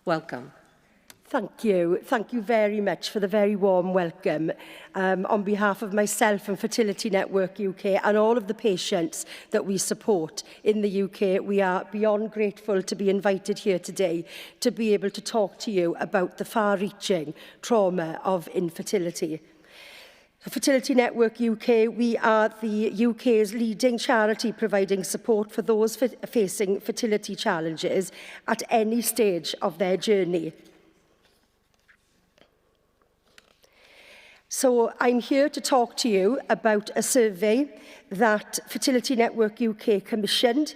Welcome. Thank you. Thank you very much for the very warm welcome. On behalf of myself and Fertility Network UK and all of the patients that we support in the UK, we are beyond grateful to be invited here today to be able to talk to you about the far-reaching trauma of infertility. Fertility Network UK, we are the UK's leading charity providing support for those facing fertility challenges at any stage of their journey. So I'm here to talk to you about a survey that Fertility Network UK commissioned.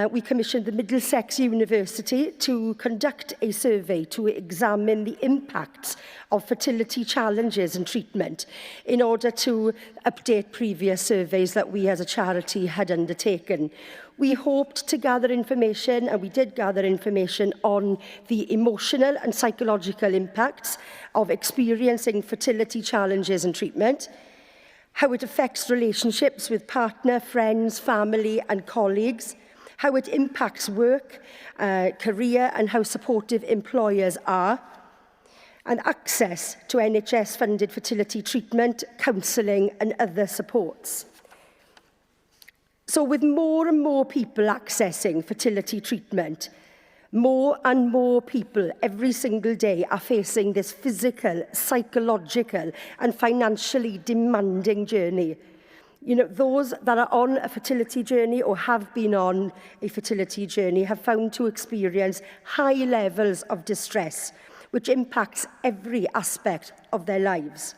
We commissioned the Middlesex University to conduct a survey to examine the impacts of fertility challenges and treatment in order to update previous surveys that we as a charity had undertaken. We hoped to gather information, and we did gather information, on the emotional and psychological impacts of experiencing fertility challenges and treatment, how it affects relationships with partner, friends, family and colleagues, how it impacts work, career and how supportive employers are, and access to NHS-funded fertility treatment, counselling and other supports. So with more and more people accessing fertility treatment, more and more people every single day are facing this physical, psychological and financially demanding journey. You know, those that are on a fertility journey or have been on a fertility journey have found to experience high levels of distress, which impacts every aspect of their lives.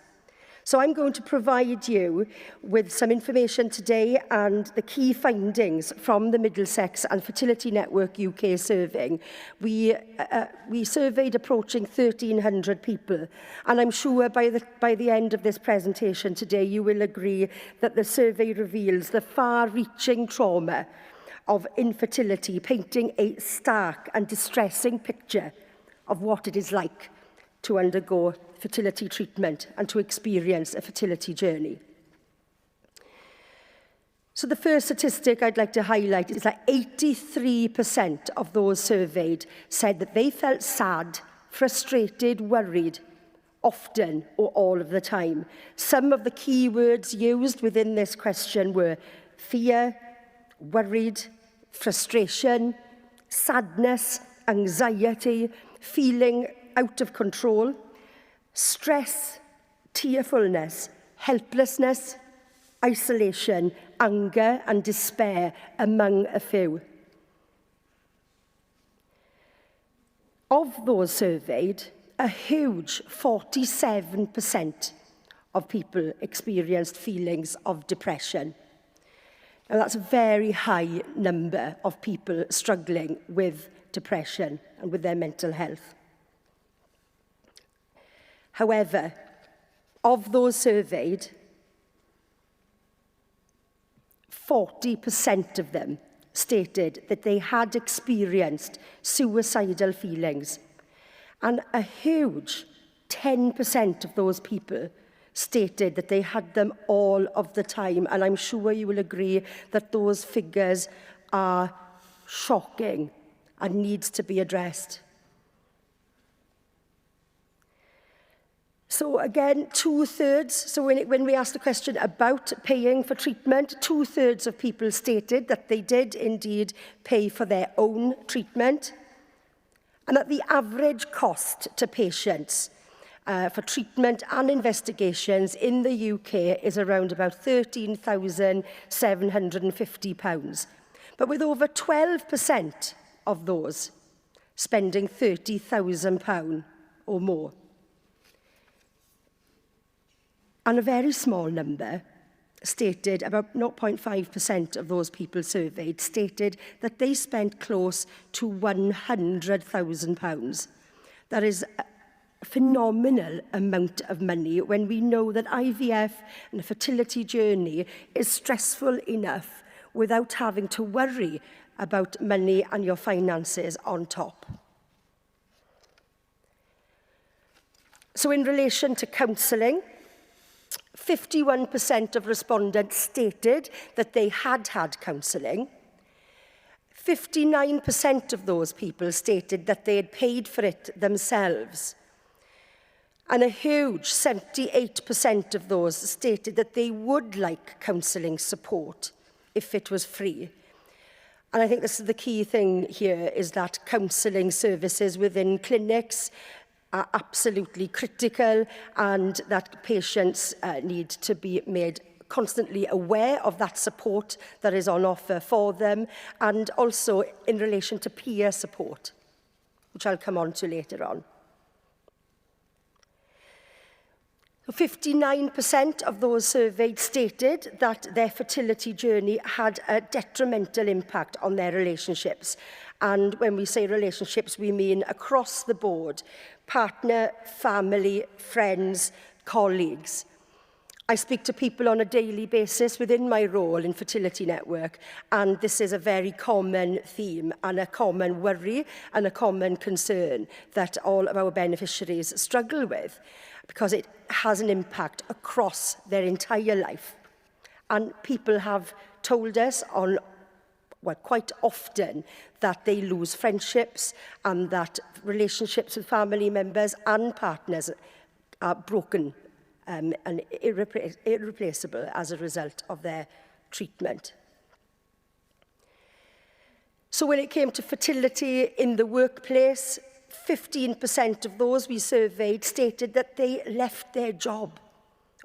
So I'm going to provide you with some information today and the key findings from the Middlesex and Fertility Network UK survey. We surveyed approaching 1,300 people, and I'm sure by the end of this presentation today you will agree that the survey reveals the far-reaching trauma of infertility, painting a stark and distressing picture of what it is like to undergo fertility treatment and to experience a fertility journey. So the first statistic I'd like to highlight is that 83% of those surveyed said that they felt sad, frustrated, worried, often or all of the time. Some of the key words used within this question were fear, worried, frustration, sadness, anxiety, feeling out of control, stress, tearfulness, helplessness, isolation, anger and despair, among a few. Of those surveyed, a huge 47% of people experienced feelings of depression. And that's a very high number of people struggling with depression and with their mental health. However, of those surveyed, 40% of them stated that they had experienced suicidal feelings, and a huge 10% of those people stated that they had them all of the time. And I'm sure you will agree that those figures are shocking and needs to be addressed. So again, 2/3, so when we asked the question about paying for treatment, 2/3 of people stated that they did indeed pay for their own treatment, and that the average cost to patients for treatment and investigations in the UK is around about £13,750. But with over 12% of those spending £30,000 or more. And a very small number stated, about 0.5% of those people surveyed, stated that they spent close to £100,000. That is a phenomenal amount of money when we know that IVF and a fertility journey is stressful enough without having to worry about money and your finances on top. So in relation to counselling, 51% of respondents stated that they had had counselling. 59% of those people stated that they had paid for it themselves. And a huge 78% of those stated that they would like counselling support if it was free. And I think this is the key thing here, is that counselling services within clinics are absolutely critical, and that patients need to be made constantly aware of that support that is on offer for them, and also in relation to peer support, which I'll come on to later on. 59% of those surveyed stated that their fertility journey had a detrimental impact on their relationships. And when we say relationships, we mean across the board: partner, family, friends, colleagues. I speak to people on a daily basis within my role in Fertility Network, and this is a very common theme and a common worry and a common concern that all of our beneficiaries struggle with, because it has an impact across their entire life. And people have told us quite often that they lose friendships and that relationships with family members and partners are broken and irreplaceable as a result of their treatment. So when it came to fertility in the workplace, 15% of those we surveyed stated that they left their job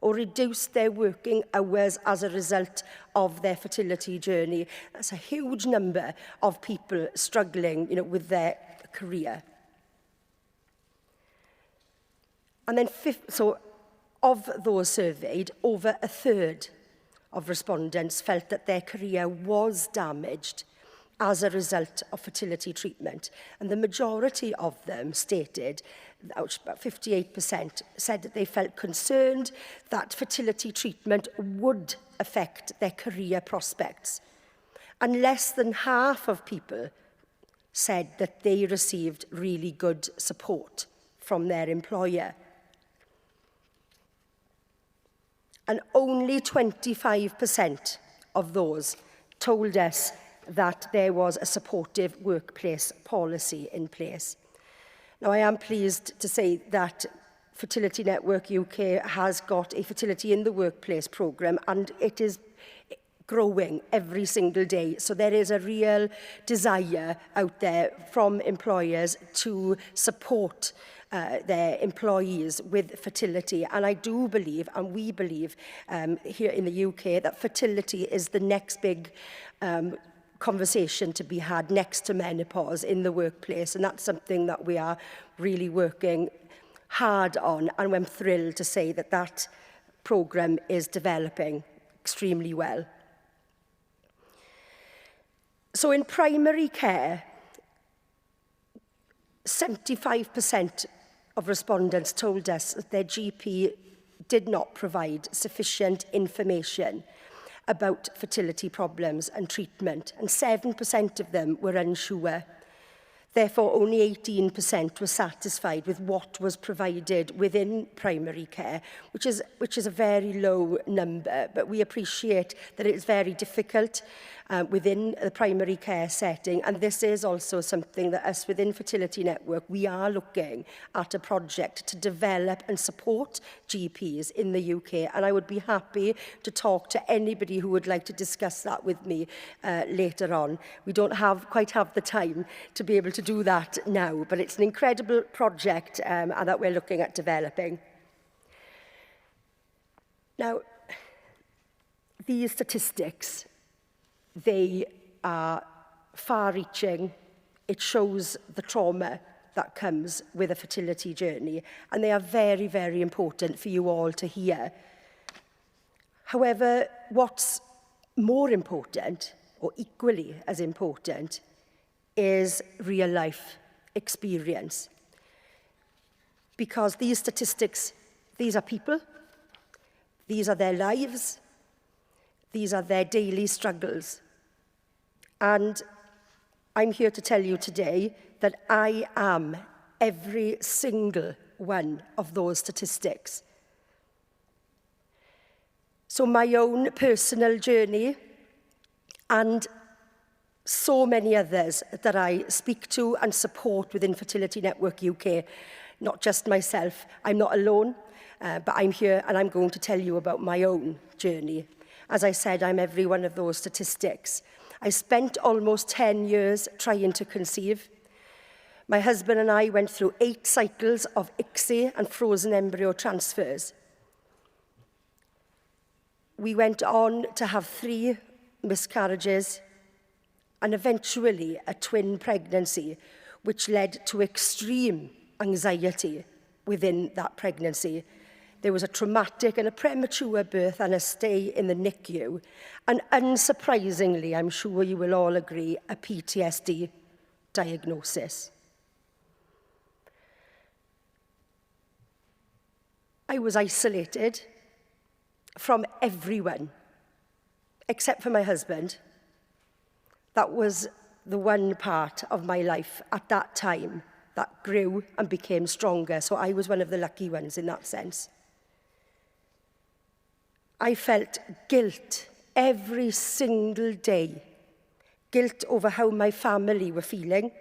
or reduced their working hours as a result of their fertility journey. That's a huge number of people struggling, with their career. And then, of those surveyed, over a third of respondents felt that their career was damaged as a result of fertility treatment. And the majority of them stated, about 58%, said that they felt concerned that fertility treatment would affect their career prospects. And less than half of people said that they received really good support from their employer. And only 25% of those told us that there was a supportive workplace policy in place. Now, I am pleased to say that Fertility Network UK has got a fertility in the workplace programme, and it is growing every single day. So there is a real desire out there from employers to support their employees with fertility. And I do believe, and we believe here in the UK, that fertility is the next big conversation to be had next to menopause in the workplace. And that's something that we are really working hard on. And I'm thrilled to say that that programme is developing extremely well. So in primary care, 75% of respondents told us that their GP did not provide sufficient information about fertility problems and treatment, and 7% of them were unsure. Therefore, only 18% were satisfied with what was provided within primary care, which is a very low number, but we appreciate that it is very difficult within the primary care setting, and this is also something that us within Fertility Network, we are looking at a project to develop and support GPs in the UK, and I would be happy to talk to anybody who would like to discuss that with me later on. We don't quite have the time to be able to do that now, but it's an incredible project and that we're looking at developing. Now, these statistics, they are far-reaching. It shows the trauma that comes with a fertility journey, and they are very, very important for you all to hear. However, what's more important, or equally as important, is real-life experience. Because these statistics, these are people, these are their lives, these are their daily struggles. And I'm here to tell you today that I am every single one of those statistics. So my own personal journey and so many others that I speak to and support within Fertility Network UK, not just myself. I'm not alone, but I'm here and I'm going to tell you about my own journey. As I said, I'm every one of those statistics. I spent almost 10 years trying to conceive. My husband and I went through 8 cycles of ESHRE and frozen embryo transfers. We went on to have 3 miscarriages and eventually a twin pregnancy, which led to extreme anxiety within that pregnancy. There was a traumatic and a premature birth and a stay in the NICU, and unsurprisingly, I'm sure you will all agree, a PTSD diagnosis. I was isolated from everyone, except for my husband. That was the one part of my life at that time that grew and became stronger. So I was one of the lucky ones in that sense. I felt guilt every single day. Guilt over how my family were feeling.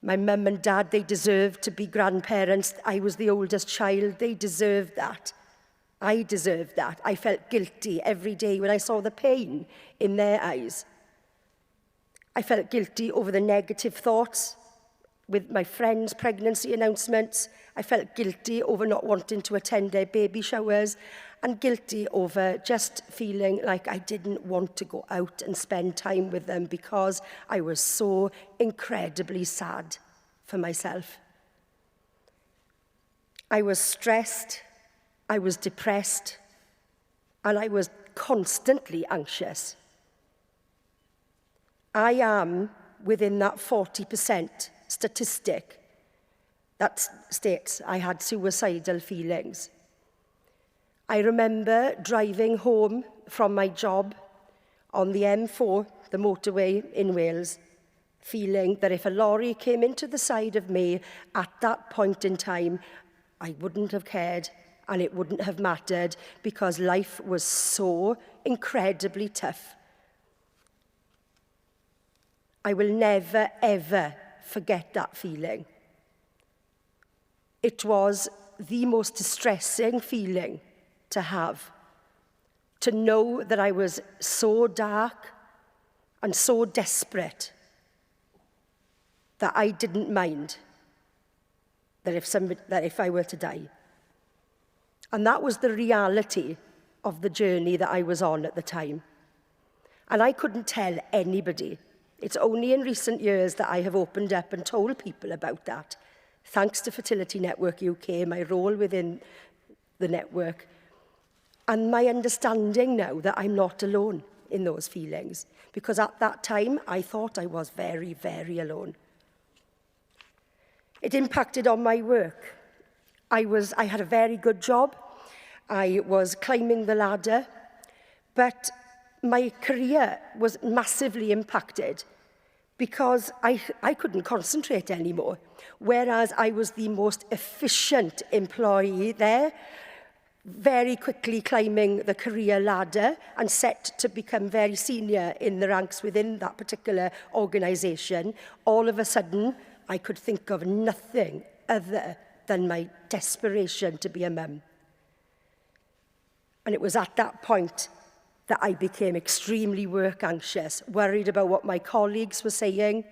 My mum and dad, they deserved to be grandparents. I was the oldest child. They deserved that. I deserved that. I felt guilty every day when I saw the pain in their eyes. I felt guilty over the negative thoughts with my friends' pregnancy announcements. I felt guilty over not wanting to attend their baby showers, and guilty over just feeling like I didn't want to go out and spend time with them because I was so incredibly sad for myself. I was stressed, I was depressed, and I was constantly anxious. I am within that 40% statistic that states I had suicidal feelings. I remember driving home from my job on the M4, the motorway in Wales, feeling that if a lorry came into the side of me at that point in time, I wouldn't have cared and it wouldn't have mattered because life was so incredibly tough. I will never, ever forget that feeling. It was the most distressing feeling to have, to know that I was so dark and so desperate that I didn't mind that if I were to die. And that was the reality of the journey that I was on at the time. And I couldn't tell anybody. It's only in recent years that I have opened up and told people about that. Thanks to Fertility Network UK, my role within the network, and my understanding now that I'm not alone in those feelings. Because at that time, I thought I was very, very alone. It impacted on my work. I had a very good job. I was climbing the ladder, but my career was massively impacted because I couldn't concentrate anymore. Whereas I was the most efficient employee there, very quickly climbing the career ladder and set to become very senior in the ranks within that particular organisation, all of a sudden I could think of nothing other than my desperation to be a mum. And it was at that point that I became extremely work anxious, worried about what my colleagues were saying,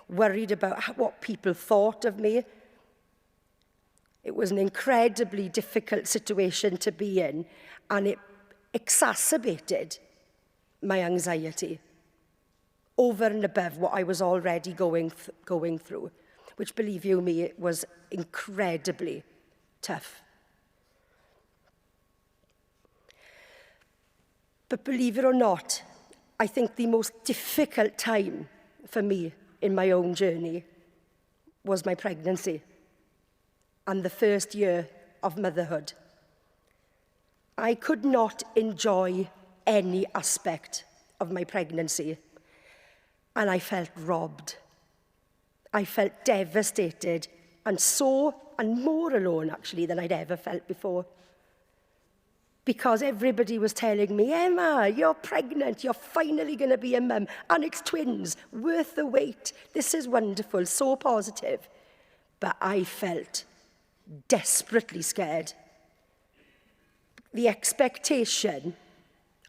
worried about what people thought of me. It was an incredibly difficult situation to be in, and it exacerbated my anxiety over and above what I was already going through, which, believe you me, it was incredibly tough. But believe it or not, I think the most difficult time for me in my own journey was my pregnancy and the first year of motherhood. I could not enjoy any aspect of my pregnancy, and I felt robbed. I felt devastated and more alone actually than I'd ever felt before. because everybody was telling me, Emma, you're pregnant, you're finally going to be a mum, and it's twins, worth the wait. This is wonderful, so positive. But I felt desperately scared. The expectation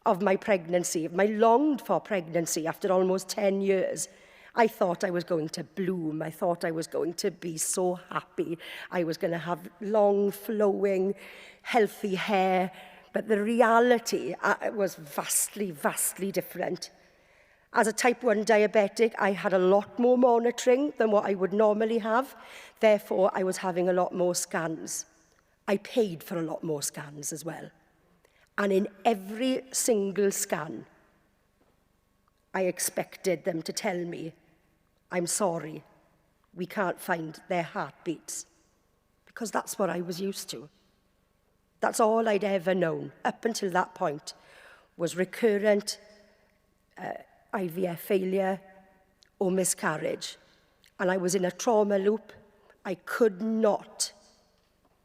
of my pregnancy, of my longed-for pregnancy after almost 10 years, I thought I was going to bloom. I thought I was going to be so happy. I was going to have long, flowing, healthy hair. But the reality was vastly, vastly different. As a type 1 diabetic, I had a lot more monitoring than what I would normally have. Therefore, I was having a lot more scans. I paid for a lot more scans as well. And in every single scan, I expected them to tell me, I'm sorry, we can't find their heartbeats. Because that's what I was used to. That's all I'd ever known, up until that point, was recurrent IVF failure or miscarriage. And I was in a trauma loop. I could not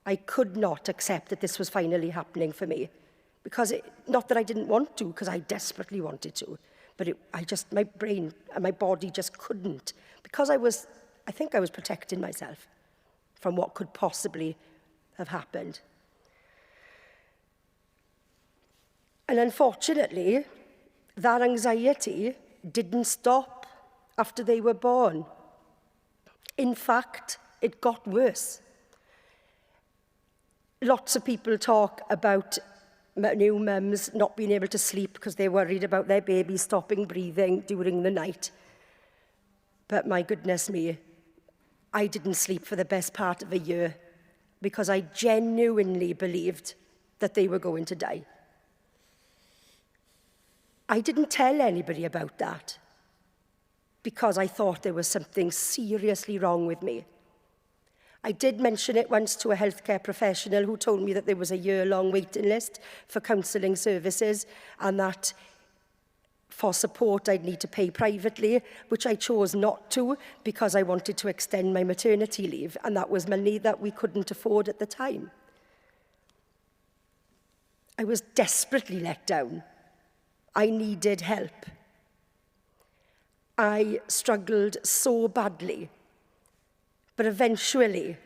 accept that this was finally happening for me. Because not that I didn't want to, because I desperately wanted to, but my brain and my body just couldn't. Because I think I was protecting myself from what could possibly have happened. And unfortunately, that anxiety didn't stop after they were born. In fact, it got worse. Lots of people talk about new mums not being able to sleep because they're worried about their baby stopping breathing during the night. But my goodness me, I didn't sleep for the best part of a year because I genuinely believed that they were going to die. I didn't tell anybody about that because I thought there was something seriously wrong with me. I did mention it once to a healthcare professional who told me that there was a year-long waiting list for counselling services and that for support I'd need to pay privately, which I chose not to because I wanted to extend my maternity leave, and that was money that we couldn't afford at the time. I was desperately let down. I needed help. I struggled so badly. But eventually,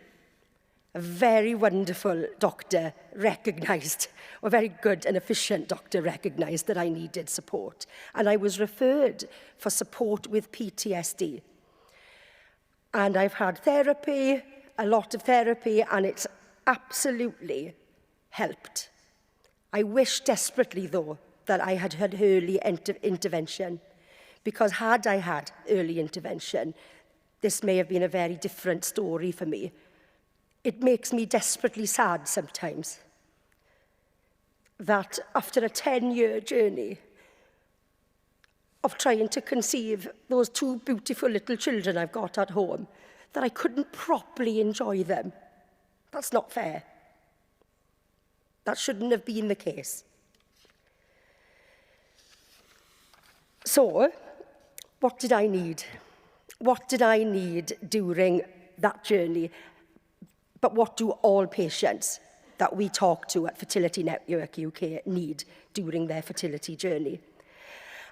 a very wonderful doctor recognised, or a very good and efficient doctor recognised that I needed support. And I was referred for support with PTSD. And I've had therapy, a lot of therapy, and it's absolutely helped. I wish desperately, though, that I had had early intervention. Because had I had early intervention, this may have been a very different story for me. It makes me desperately sad sometimes that after a 10-year journey of trying to conceive those two beautiful little children I've got at home, that I couldn't properly enjoy them. That's not fair. That shouldn't have been the case. So, what did I need? What did I need during that journey? But what do all patients that we talk to at Fertility Network UK need during their fertility journey?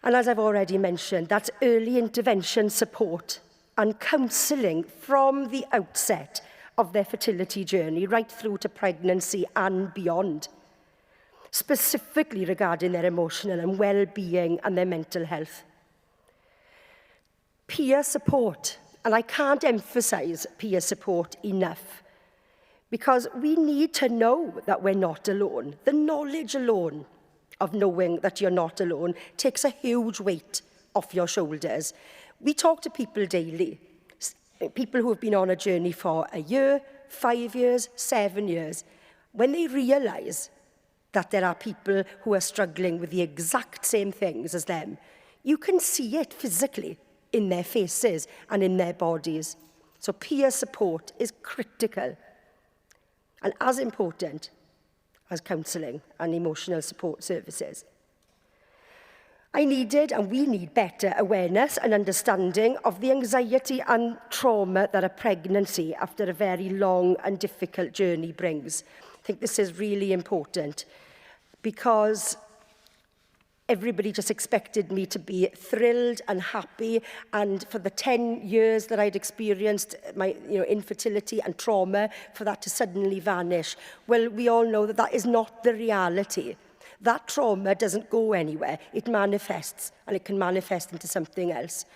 And as I've already mentioned, that's early intervention support and counselling from the outset of their fertility journey, right through to pregnancy and beyond, specifically regarding their emotional and well-being and their mental health. Peer support, and I can't emphasise peer support enough, because we need to know that we're not alone. The knowledge alone of knowing that you're not alone takes a huge weight off your shoulders. We talk to people daily, people who have been on a journey for a year, 5 years, 7 years. When they realise that there are people who are struggling with the exact same things as them, you can see it physically in their faces and in their bodies. So peer support is critical and as important as counselling and emotional support services. I needed, and we need, better awareness and understanding of the anxiety and trauma that a pregnancy after a very long and difficult journey brings. I think this is really important. because everybody just expected me to be thrilled and happy, and for the 10 years that I'd experienced my infertility and trauma, for that to suddenly vanish. Well, we all know that that is not the reality. That trauma doesn't go anywhere. It manifests, and it can manifest into something else.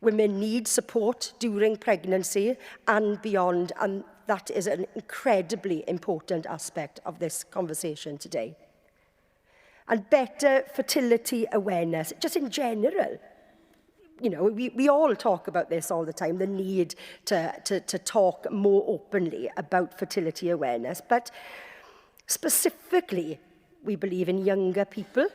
Women need support during pregnancy and beyond, and that is an incredibly important aspect of this conversation today. And better fertility awareness, just in general. We all talk about this all the time, the need to talk more openly about fertility awareness. But specifically, we believe in younger people,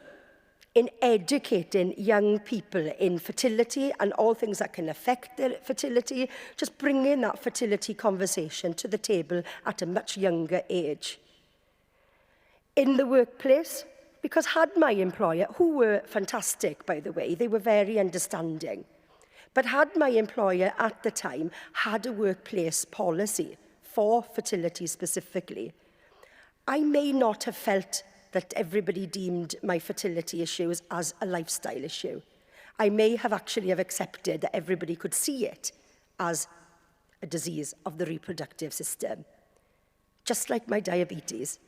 in educating young people in fertility and all things that can affect their fertility, just bringing that fertility conversation to the table at a much younger age. In the workplace, because had my employer, who were fantastic, by the way, they were very understanding, but had my employer at the time had a workplace policy for fertility specifically, I may not have felt that everybody deemed my fertility issues as a lifestyle issue. I may have actually accepted that everybody could see it as a disease of the reproductive system, just like my diabetes.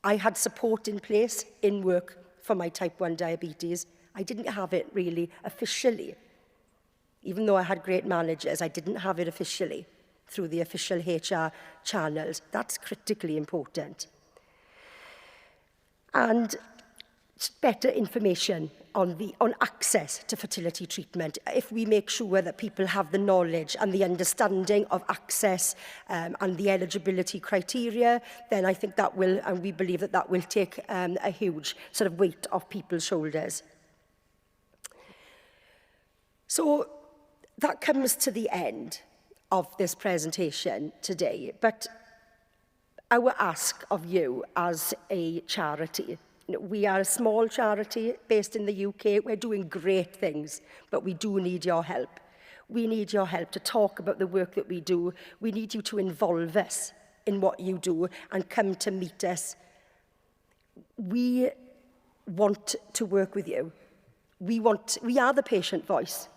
I had support in place in work for my type 1 diabetes. I didn't have it really officially. Even though I had great managers, I didn't have it officially through the official HR channels. That's critically important. And better information on access to fertility treatment. If we make sure that people have the knowledge and the understanding of access and the eligibility criteria, then I think that will, and we believe that that will take a huge sort of weight off people's shoulders. So that comes to the end of this presentation today. But our ask of you as a charity, we are a small charity based in the UK. We're doing great things, but we do need your help. We need your help to talk about the work that we do. We need you to involve us in what you do and come to meet us. We want to work with you. We are the patient voice.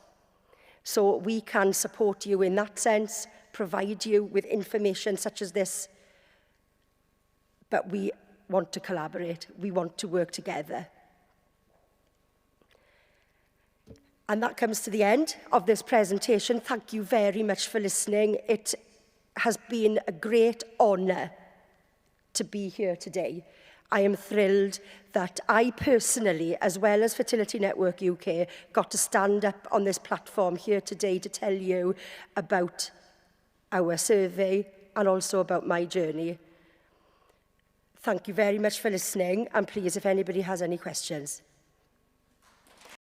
So we can support you in that sense, provide you with information such as this. But we want to collaborate. We want to work together. And that comes to the end of this presentation. Thank you very much for listening. It has been a great honour to be here today. I am thrilled that I personally, as well as Fertility Network UK, got to stand up on this platform here today to tell you about our survey and also about my journey. Thank you very much for listening, and please, if anybody has any questions.